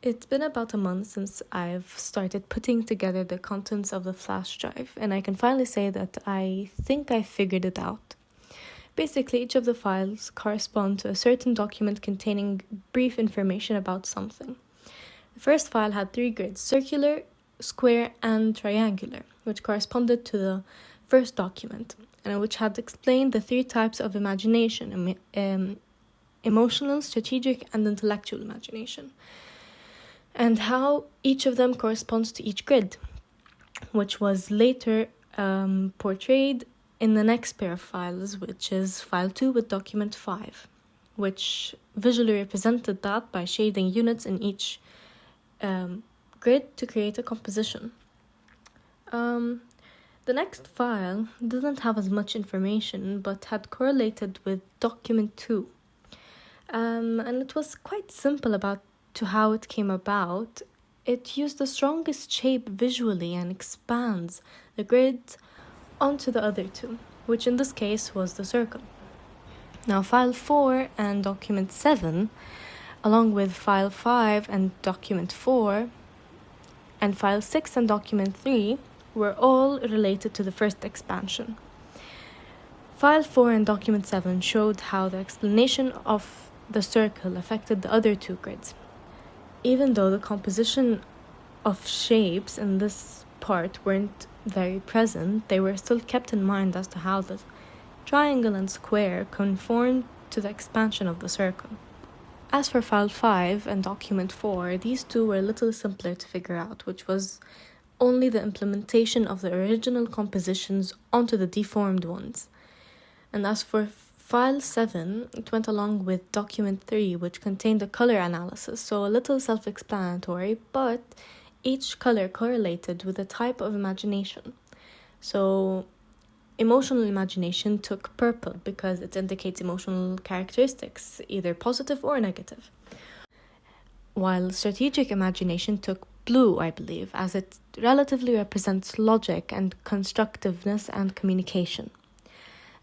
It's been about a month since I've started putting together the contents of the flash drive, and I can finally say that I think I figured it out. Basically, each of the files correspond to a certain document containing brief information about something. The first file had 3 grids: circular, square, and triangular, which corresponded to the first document, and which had explained the 3 types of imagination: emotional, strategic, and intellectual imagination, and how each of them corresponds to each grid, which was later portrayed in the next pair of files, which is file 2 with document 5, which visually represented that by shading units in each grid to create a composition. The next file didn't have as much information, but had correlated with document 2. And it was quite simple to how it came about. It used the strongest shape visually and expands the grid onto the other 2, which in this case was the circle. Now, file 4 and document 7, along with file 5 and document 4, and file 6 and document 3 were all related to the first expansion. File 4 and document 7 showed how the explanation of the circle affected the other 2 grids. Even though the composition of shapes in this part weren't very present, they were still kept in mind as to how the triangle and square conformed to the expansion of the circle. As for file 5 and document 4, these 2 were a little simpler to figure out, which was only the implementation of the original compositions onto the deformed ones. And as for file 7, it went along with document 3, which contained a color analysis, so a little self-explanatory, but each color correlated with a type of imagination. So emotional imagination took purple because it indicates emotional characteristics, either positive or negative, while strategic imagination took blue, I believe, as it relatively represents logic and constructiveness and communication.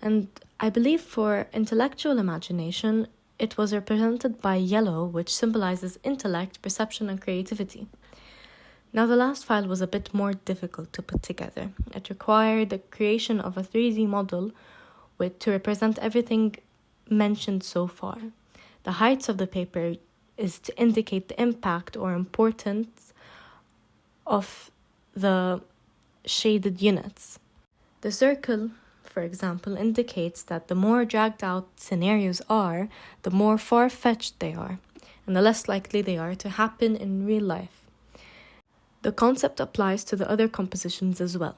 And I believe for intellectual imagination, it was represented by yellow, which symbolizes intellect, perception, and creativity. Now, the last file was a bit more difficult to put together. It required the creation of a 3D model to represent everything mentioned so far. The heights of the paper is to indicate the impact or importance of the shaded units. The circle, for example, indicates that the more dragged out scenarios are, the more far-fetched they are, and the less likely they are to happen in real life. The concept applies to the other compositions as well.